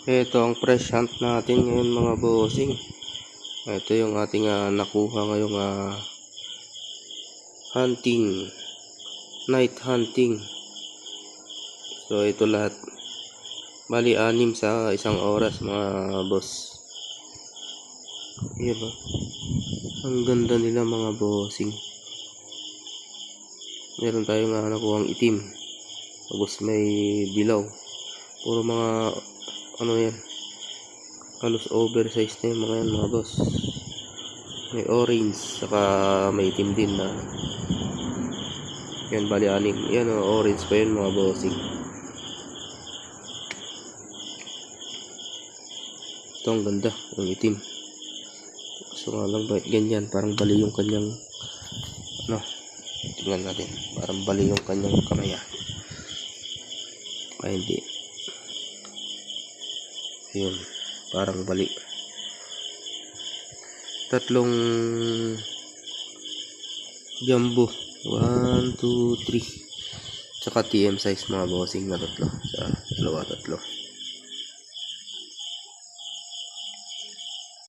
Ito ang fresh hunt natin ngayon mga bossing. Ito yung ating nakuha ngayong hunting, night hunting. So ito lahat, bali 6 sa isang oras mga boss. Yan ba? Ang ganda nila mga bossing. Meron tayong nakuhang itim, tapos may dilaw. Puro mga ano yan, halos oversize na yung mga yan mga boss. May orange, saka may itim din na yan, bali 6 yan, orange pa yun mga bossing. Ito ang ganda, yung itim. So nga lang, bakit ganyan, parang bali yung kanyang tingnan natin, parang bali yung kanyang kamay ay hindi, yun, parang bali. Tatlong jumbo, 1, 2, 3, tsaka TM size mga bossing na tatlo, sa dalawa tatlo.